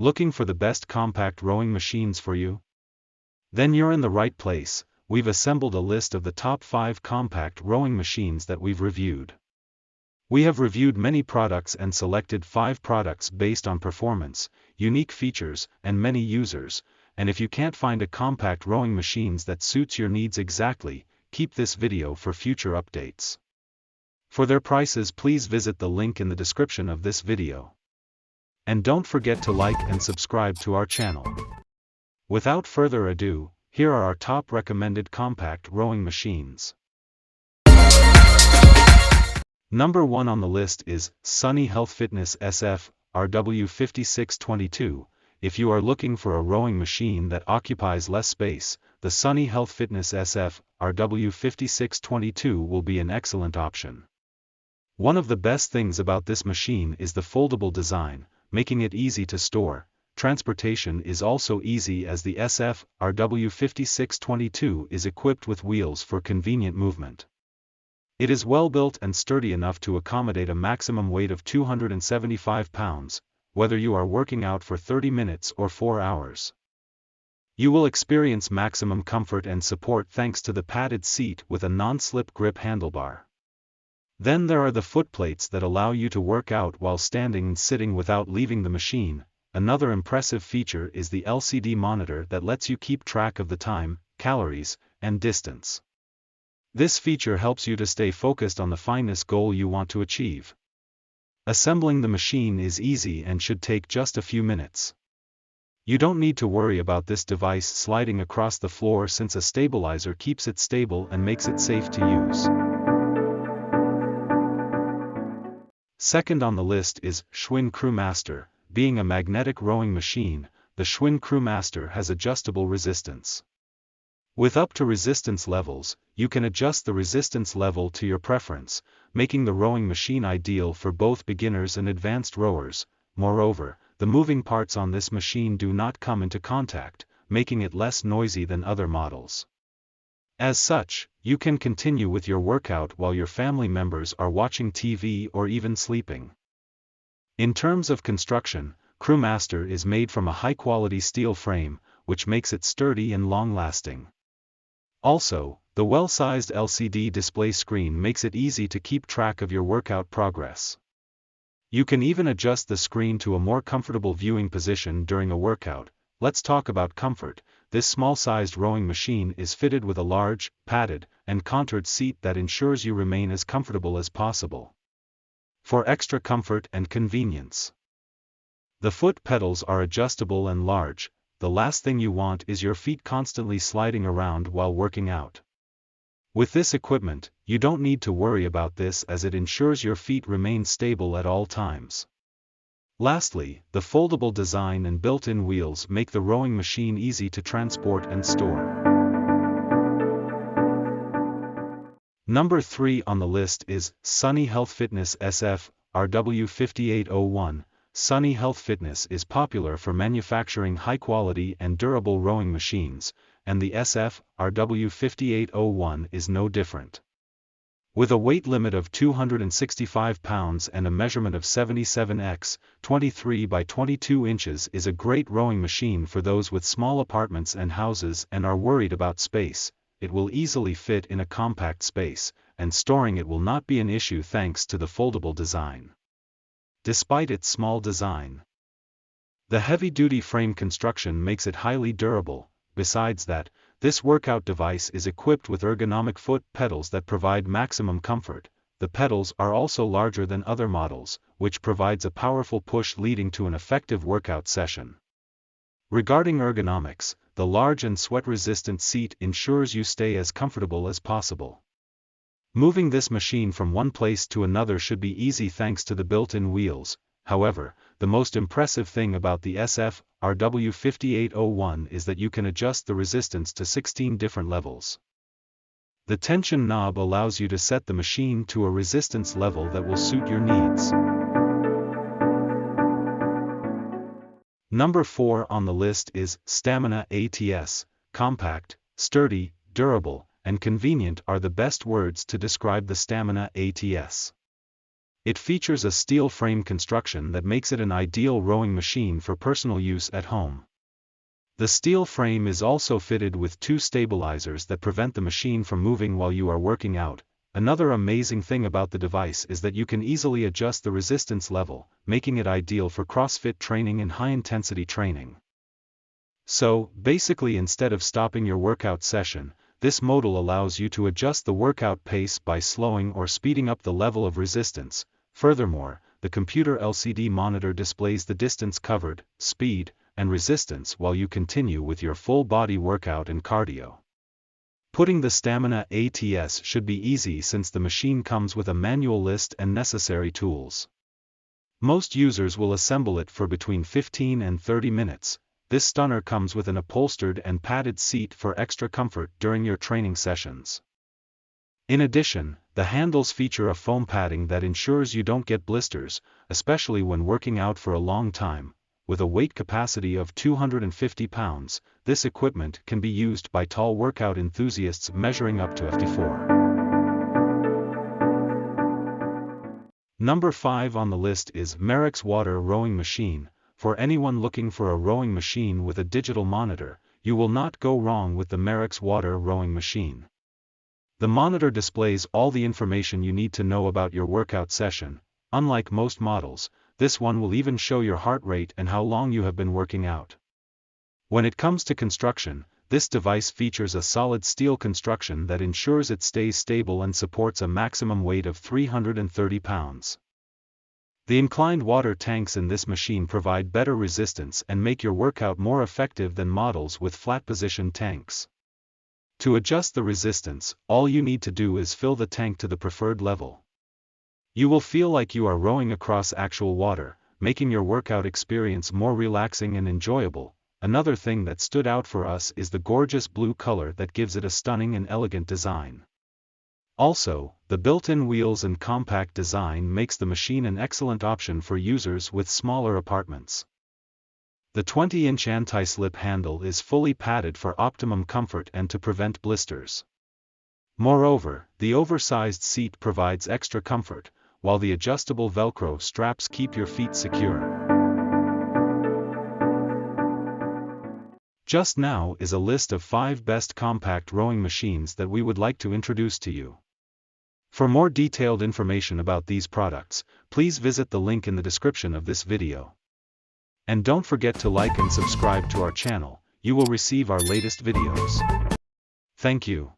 Looking for the best compact rowing machines for you? Then you're in the right place. We've assembled a list of the top 5 compact rowing machines that we've reviewed. We have reviewed many products and selected 5 products based on performance, unique features, and many users, and if you can't find a compact rowing machines that suits your needs exactly, keep this video for future updates. For their prices, please visit the link in the description of this video. And don't forget to like and subscribe to our channel. Without further ado, here are our top recommended compact rowing machines. Number 1 on the list is Sunny Health Fitness SF RW5622. If you are looking for a rowing machine that occupies less space, the Sunny Health Fitness SF RW5622 will be an excellent option. One of the best things about this machine is the foldable design, making it easy to store. Transportation is also easy as the SF RW5622 is equipped with wheels for convenient movement. It is well built and sturdy enough to accommodate a maximum weight of 275 pounds, whether you are working out for 30 minutes or 4 hours. You will experience maximum comfort and support thanks to the padded seat with a non-slip grip handlebar. Then there are the footplates that allow you to work out while standing and sitting without leaving the machine. Another impressive feature is the LCD monitor that lets you keep track of the time, calories, and distance. This feature helps you to stay focused on the fitness goal you want to achieve. Assembling the machine is easy and should take just a few minutes. You don't need to worry about this device sliding across the floor since a stabilizer keeps it stable and makes it safe to use. Second on the list is Schwinn Crewmaster. Being a magnetic rowing machine, the Schwinn Crewmaster has adjustable resistance. With up to resistance levels, you can adjust the resistance level to your preference, making the rowing machine ideal for both beginners and advanced rowers. Moreover, the moving parts on this machine do not come into contact, making it less noisy than other models. As such, you can continue with your workout while your family members are watching TV or even sleeping. In terms of construction, Crewmaster is made from a high-quality steel frame, which makes it sturdy and long-lasting. Also, the well-sized LCD display screen makes it easy to keep track of your workout progress. You can even adjust the screen to a more comfortable viewing position during a workout. Let's talk about comfort. This small-sized rowing machine is fitted with a large, padded, and contoured seat that ensures you remain as comfortable as possible. For extra comfort and convenience, the foot pedals are adjustable and large. The last thing you want is your feet constantly sliding around while working out. With this equipment, you don't need to worry about this as it ensures your feet remain stable at all times. Lastly, the foldable design and built-in wheels make the rowing machine easy to transport and store. Number 3 on the list is Sunny Health Fitness SF RW5801. Sunny Health Fitness is popular for manufacturing high-quality and durable rowing machines, and the SF RW5801 is no different. With a weight limit of 265 pounds and a measurement of 77x 23 by 22 inches is a great rowing machine for those with small apartments and houses and are worried about space. It will easily fit in a compact space, and storing it will not be an issue thanks to the foldable design. Despite its small design, the heavy-duty frame construction makes it highly durable. Besides that, this workout device is equipped with ergonomic foot pedals that provide maximum comfort. The pedals are also larger than other models, which provides a powerful push leading to an effective workout session. Regarding ergonomics, the large and sweat-resistant seat ensures you stay as comfortable as possible. Moving this machine from one place to another should be easy thanks to the built-in wheels. However, the most impressive thing about the SF RW5801 is that you can adjust the resistance to 16 different levels. The tension knob allows you to set the machine to a resistance level that will suit your needs. Number 4 on the list is Stamina ATS. Compact, sturdy, durable, and convenient are the best words to describe the Stamina ATS. It features a steel frame construction that makes it an ideal rowing machine for personal use at home. The steel frame is also fitted with 2 stabilizers that prevent the machine from moving while you are working out. Another amazing thing about the device is that you can easily adjust the resistance level, making it ideal for CrossFit training and high-intensity training. So, basically, instead of stopping your workout session, this modal allows you to adjust the workout pace by slowing or speeding up the level of resistance. Furthermore, the computer LCD monitor displays the distance covered, speed, and resistance while you continue with your full-body workout and cardio. Putting the Stamina ATS should be easy since the machine comes with a manual list and necessary tools. Most users will assemble it for between 15 and 30 minutes. This stunner comes with an upholstered and padded seat for extra comfort during your training sessions. In addition, the handles feature a foam padding that ensures you don't get blisters, especially when working out for a long time. With a weight capacity of 250 pounds, this equipment can be used by tall workout enthusiasts measuring up to 54. Number 5 on the list is Merricks Water Rowing Machine. For anyone looking for a rowing machine with a digital monitor, you will not go wrong with the Merax water rowing machine. The monitor displays all the information you need to know about your workout session. Unlike most models, this one will even show your heart rate and how long you have been working out. When it comes to construction, this device features a solid steel construction that ensures it stays stable and supports a maximum weight of 330 pounds. The inclined water tanks in this machine provide better resistance and make your workout more effective than models with flat position tanks. To adjust the resistance, all you need to do is fill the tank to the preferred level. You will feel like you are rowing across actual water, making your workout experience more relaxing and enjoyable. Another thing that stood out for us is the gorgeous blue color that gives it a stunning and elegant design. Also, the built-in wheels and compact design makes the machine an excellent option for users with smaller apartments. The 20-inch anti-slip handle is fully padded for optimum comfort and to prevent blisters. Moreover, the oversized seat provides extra comfort, while the adjustable Velcro straps keep your feet secure. Just now is a list of 5 best compact rowing machines that we would like to introduce to you. For more detailed information about these products, please visit the link in the description of this video. And don't forget to like and subscribe to our channel. You will receive our latest videos. Thank you.